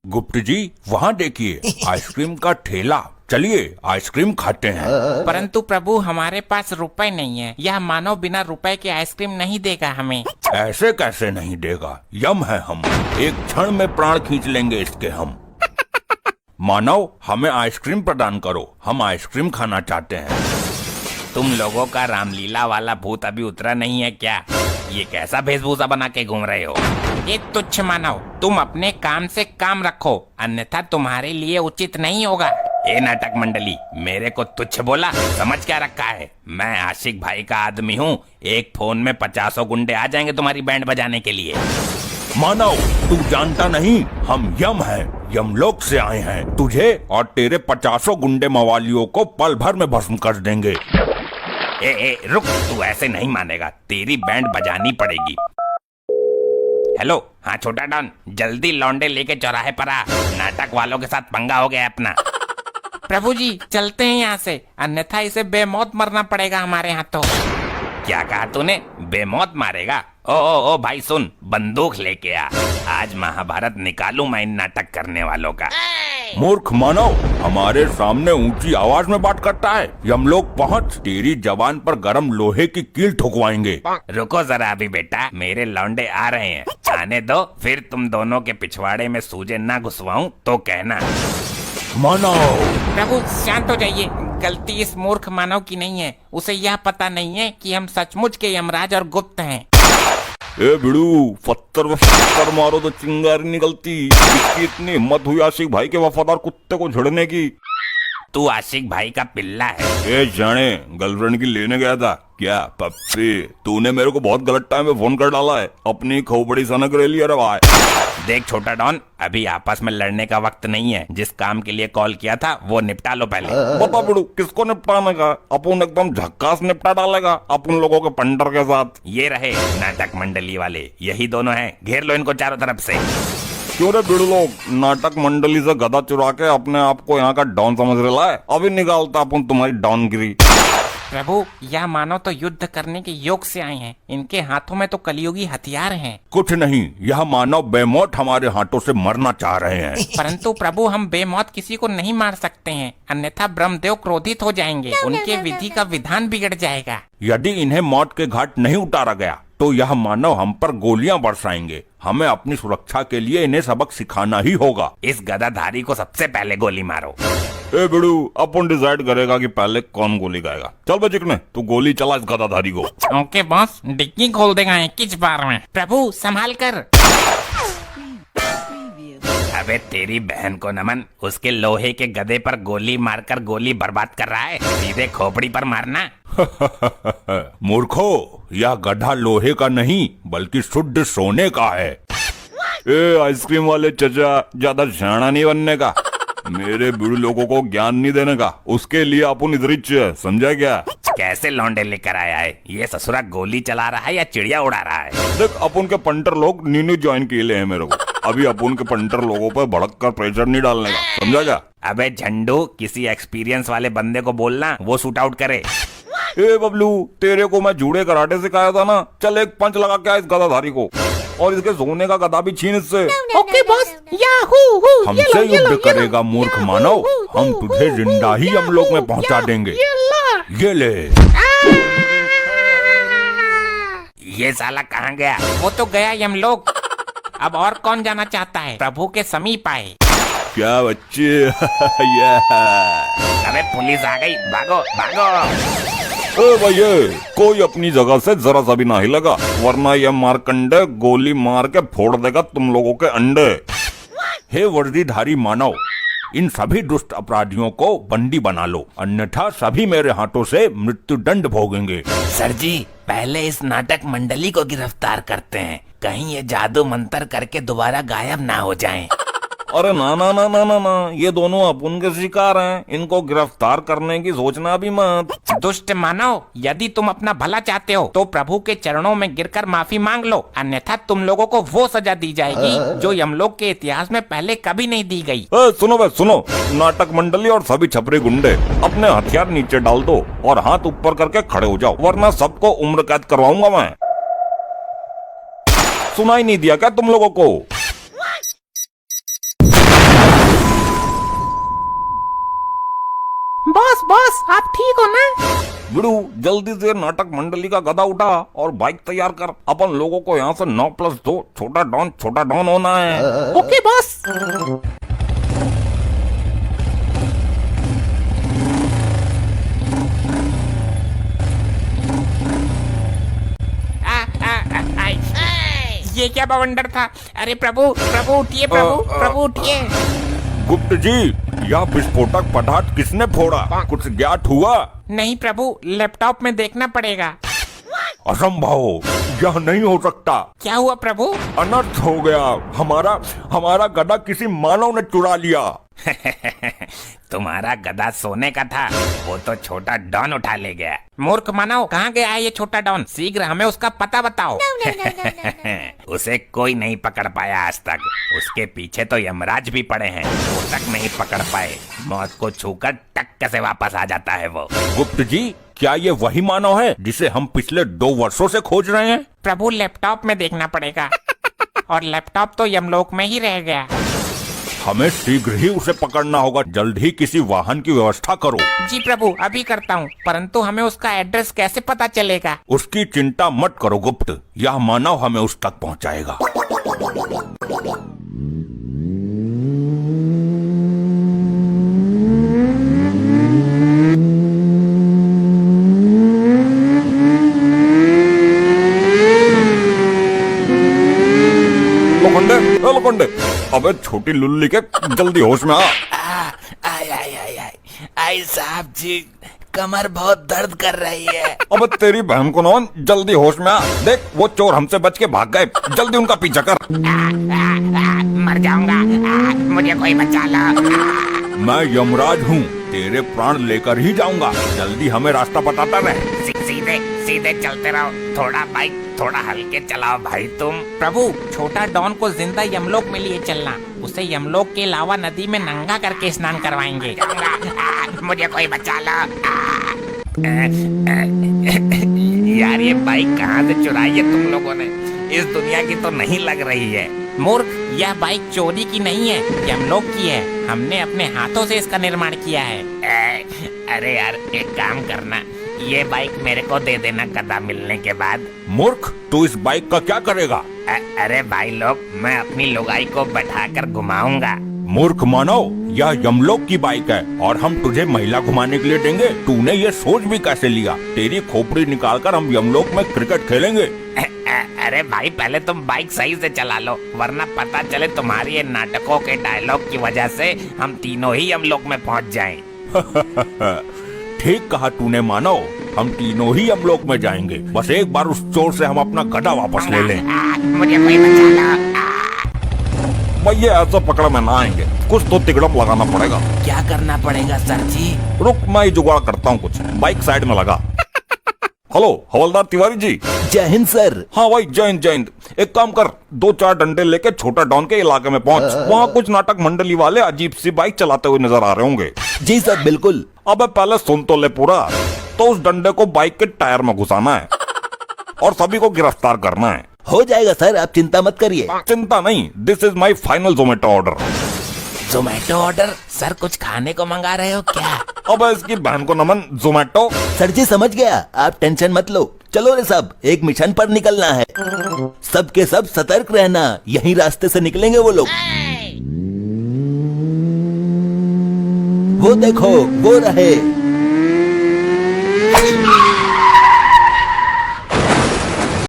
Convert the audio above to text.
गुप्त जी वहाँ देखिए आइसक्रीम का ठेला, चलिए आइसक्रीम खाते हैं। परंतु प्रभु हमारे पास रुपए नहीं है, यह मानव बिना रुपए के आइसक्रीम नहीं देगा हमें। ऐसे कैसे नहीं देगा, यम है हम, एक क्षण में प्राण खींच लेंगे इसके हम। मानव हमें आइसक्रीम प्रदान करो, हम आइसक्रीम खाना चाहते हैं। तुम लोगों का रामलीला वाला भूत अभी उतरा नहीं है क्या? ये कैसा वेशभूषा बना के घूम रहे हो? ये तुच्छ मानव, तुम अपने काम से काम रखो, अन्यथा तुम्हारे लिए उचित नहीं होगा। ए नाटक मंडली, मेरे को तुच्छ बोला, समझ क्या रखा है? मैं आशिक भाई का आदमी हूँ, एक फोन में 50 गुंडे आ जाएंगे तुम्हारी बैंड बजाने के लिए। मानव तू जानता नहीं, हम यम हैं, यमलोक से आए हैं, तुझे और तेरे 50 गुंडे मवालियों को पल भर में भस्म कर देंगे। ए रुक, तू ऐसे नहीं मानेगा, तेरी बैंड बजानी पड़ेगी। हेलो, हाँ छोटा डॉन, जल्दी लौंडे लेके चौराहे पर आ, नाटक वालों के साथ पंगा हो गया है अपना। प्रभु जी चलते हैं यहाँ से, अन्यथा इसे बेमौत मरना पड़ेगा हमारे हाथों। क्या कहा तूने? बेमौत मारेगा? ओ भाई सुन, बंदूक लेके आ, आज महाभारत निकालूं मैं इन नाटक करने वालों का। मूर्ख मानव, हमारे सामने ऊंची आवाज में बात करता है, यमलोक पहुंच, तेरी जबान पर गरम लोहे की कील ठुकवाएंगे। रुको जरा अभी बेटा, मेरे लौंडे आ रहे हैं, आने दो, फिर तुम दोनों के पिछवाड़े में सूजे ना घुसवाऊं तो कहना। मानव प्रभु शांत हो जाइए, गलती इस मूर्ख मानव की नहीं है, उसे यह पता नहीं है कि हम सचमुच के यमराज और गुप्त हैं। ए बिड़ू, पत्थर मारो तो चिंगारी निकलती, इसकी इतनी हिम्मत हुई आशिक भाई के वफादार कुत्ते को झड़ने की। तू आशिक भाई का पिल्ला है। ए जाने, गर्लफ्रेंड की लेने गया था क्या? पप्पी, तूने मेरे को बहुत गलत टाइम में फोन कर डाला है, अपनी खोपड़ी सनक रही है रे भाई। देख छोटा डॉन, अभी आपस में लड़ने का वक्त नहीं है, जिस काम के लिए कॉल किया था वो निपटा लो पहले। बता बिड़ू, किसको निपटाने का? अपन एकदम झक्कास निपटा डालेगा अपन लोगों के पंडर के साथ। ये रहे नाटक मंडली वाले, यही दोनों हैं, घेर लो इनको चारों तरफ से। क्यों रे बिड़ू लोग, नाटक मंडली से गधा चुरा के अपने आप को यहाँ का डॉन समझ रहा है? अभी निकालता अपन तुम्हारी डॉनगिरी। प्रभु यह मानव तो युद्ध करने के योग से आए हैं, इनके हाथों में तो कलियुगी हथियार हैं। कुछ नहीं, यह मानव बेमौत हमारे हाथों से मरना चाह रहे हैं। परंतु प्रभु हम बेमौत किसी को नहीं मार सकते हैं, अन्यथा ब्रह्मदेव क्रोधित हो जाएंगे, उनके विधि का विधान बिगड़ जाएगा। यदि इन्हें मौत के घाट नहीं उतारा गया तो यह मानव हम पर गोलियां बरसाएंगे। हमें अपनी सुरक्षा के लिए इन्हें सबक सिखाना ही होगा। इस गदाधारी को सबसे पहले गोली मारो। ए बिड़ू, अपन डिसाइड करेगा कि पहले कौन गोली खाएगा। चल बे चिकने, तू गोली चला इस गदाधारी को। ओके बॉस, डिक्की खोल देगा किस बार में। प्रभु संभाल कर। अबे तेरी बहन को नमन, उसके लोहे के गदे पर गोली मारकर गोली बर्बाद कर रहा है, सीधे खोपड़ी पर मारना। मूर्खो, यह गधा लोहे का नहीं बल्कि शुद्ध सोने का है। ए आइसक्रीम वाले चचा, ज्यादा शाना नहीं बनने का, मेरे बिड़ू लोगों को ज्ञान नहीं देने का, उसके लिए अपन इधरिच, समझा क्या? कैसे लौंडे लेकर आया है ये? ससुरा गोली चला रहा है या चिड़िया उड़ा रहा है? देख, अपन के पंटर लोग नीनू ज्वाइन किए हैं मेरे को, अभी अपन के पंटर लोगों पर भड़क कर प्रेशर नहीं डालने का, समझा क्या? अबे झंडू, किसी एक्सपीरियंस वाले बंदे को बोलना, वो शूट आउट करे। ए बबलू, तेरे को मैं जूड़े कराटे सिखाया था ना, चल एक पंच लगा क्या इस गदाधारी को, और इसके सोने का गदा भी छीन इससे। ओके बॉस, याहू हू, हमसे युद्ध करेगा मूर्ख मानव, हम तुझे जिंदा ही यमलोक में पहुंचा देंगे। ये ले। ये साला कहाँ गया? वो तो गया यमलोक, अब और कौन जाना चाहता है? प्रभु के समीप आए। क्या बच्चे? अबे पुलिस आ गई, भागो भागो। ओ भैया, कोई अपनी जगह से जरा सा भी ना हिलेगा, वरना यह मारकंडे गोली मार के फोड़ देगा तुम लोगों के अंडे। हे वर्दीधारी मानव, इन सभी दुष्ट अपराधियों को बंदी बना लो, अन्यथा सभी मेरे हाथों से मृत्यु दंड भोगेंगे। सर जी, पहले इस नाटक मंडली को गिरफ्तार करते हैं, कहीं ये जादू मंत्र करके दोबारा गायब ना हो जाएं। अरे ना ना ना ना ना ना, ये दोनों अपन के शिकार हैं, इनको गिरफ्तार करने की सोचना भी मत। दुष्ट मानव, यदि तुम अपना भला चाहते हो तो प्रभु के चरणों में गिरकर माफी मांग लो, अन्यथा तुम लोगों को वो सजा दी जाएगी जो यमलोक के इतिहास में पहले कभी नहीं दी गई। सुनो बे सुनो, नाटक मंडली और सभी छपरी गुंडे, अपने हथियार नीचे डाल दो और हाथ ऊपर करके खड़े हो जाओ, वरना सबको उम्र कैद करवाऊंगा मैं। सुनाई नहीं दिया क्या तुम लोगों को? बॉस आप ठीक हो ना? बिड़ू जल्दी से नाटक मंडली का गदा उठा और बाइक तैयार कर। अपन लोगों को यहाँ से 9+2 छोटा डॉन होना है। Okay boss. ये क्या बवंडर था? अरे प्रभु प्रभु उठिए, प्रभु उठिए। गुप्त जी, यह विस्फोटक पदार्थ किसने फोड़ा? कुछ ज्ञात हुआ? नहीं प्रभु, लैपटॉप में देखना पड़ेगा। असंभव, यह नहीं हो सकता। क्या हुआ प्रभु? अनर्थ हो गया। हमारा गदा किसी मानव ने चुरा लिया। तुम्हारा गदा सोने का था, वो तो छोटा डॉन उठा ले गया। मूर्ख मानव, कहाँ गया है ये छोटा डॉन? शीघ्र हमें उसका पता बताओ। उसे कोई नहीं पकड़ पाया आज तक। उसके पीछे तो यमराज भी पड़े हैं, वो तक नहीं पकड़ पाए। मौत को छूकर टक्क से वापस आ जाता है वो। गुप्त जी, क्या ये वही मानव है जिसे हम पिछले 2 वर्षों से खोज रहे हैं? प्रभु लैपटॉप में देखना पड़ेगा, और लैपटॉप तो यमलोक में ही रह गया। हमें शीघ्र ही उसे पकड़ना होगा। जल्द ही किसी वाहन की व्यवस्था करो। जी प्रभु, अभी करता हूँ, परंतु हमें उसका एड्रेस कैसे पता चलेगा? उसकी चिंता मत करो गुप्त, यह मानव हमें उस तक पहुँचाएगा। लोखंडे, अबे छोटी लुल्ली के, जल्दी होश में आ। आई साहब जी, कमर बहुत दर्द कर रही है। अबे तेरी बहन को नौन, जल्दी होश में आ। देख वो चोर हमसे बच के भाग गए, जल्दी उनका पीछा कर। मर जाऊंगा, मुझे कोई बचा लो। मैं यमराज हूँ, तेरे प्राण लेकर ही जाऊंगा। जल्दी हमें रास्ता बताता रहे। सीधे चलते रहो। थोड़ा बाइक थोड़ा हल्के चलाओ भाई तुम। प्रभु, छोटा डॉन को जिंदा यमलोक में लिए चलना। उसे यमलोक के अलावा नदी में नंगा करके स्नान करवाएंगे। मुझे कोई बचा लो। यार ये बाइक कहाँ से चुराई है तुम लोगों ने? इस दुनिया की तो नहीं लग रही है। मूर्ख, यह बाइक चोरी की नहीं है, यमलोक की है। हमने अपने हाथों से इसका निर्माण किया है। अरे यार, एक काम करना, ये बाइक मेरे को दे देना गदा मिलने के बाद। मूर्ख, तू इस बाइक का क्या करेगा? अरे भाई लोग, मैं अपनी लुगाई को बैठाकर घुमाऊंगा। मूर्ख मानव, यह यमलोक की बाइक है और हम तुझे महिला घुमाने के लिए देंगे। तूने ये सोच भी कैसे लिया? तेरी खोपड़ी निकालकर हम यमलोक में क्रिकेट खेलेंगे। अरे भाई, पहले तुम बाइक सही से चला लो, वरना पता चले तुम्हारी ये नाटकों के डायलॉग की वजह से हम तीनों ही यमलोक में पहुंच जाएं। ठीक कहा तूने मानव, हम तीनों ही यमलोक में जाएंगे। बस एक बार उस चोर से हम अपना गदा वापस ले लें। मुझे कोई बचा लो। भैया ऐसा पकड़ में ना आएंगे, कुछ तो तिकड़म लगाना पड़ेगा। क्या करना पड़ेगा सर जी? रुक, मैं ही जुगाड़ करता हूँ कुछ। बाइक साइड में लगा। हेलो हवलदार तिवारी जी। जय हिंद सर। हाँ भाई, जय हिंद। एक काम कर, 2-4 डंडे लेके छोटा डॉन के इलाके में पहुंच। वहाँ कुछ नाटक मंडली वाले अजीब सी बाइक चलाते हुए नजर आ रहे होंगे। जी सर, बिल्कुल। अबे पहले सुन तो ले पूरा। तो उस डंडे को बाइक के टायर में घुसाना है और सभी को गिरफ्तार करना है। हो जाएगा सर, आप चिंता मत करिए। चिंता नहीं, this is my final Zomato order. Zomato order? Sir कुछ खाने को मंगा रहे हो क्या? अब इसकी बहन को नमन, जोमेटो। सर जी समझ गया, आप टेंशन मत लो। चलो रे सब, एक मिशन पर निकलना है। सबके सब सतर्क रहना, यही रास्ते से निकलेंगे वो लोग। वो देखो, वो रहे।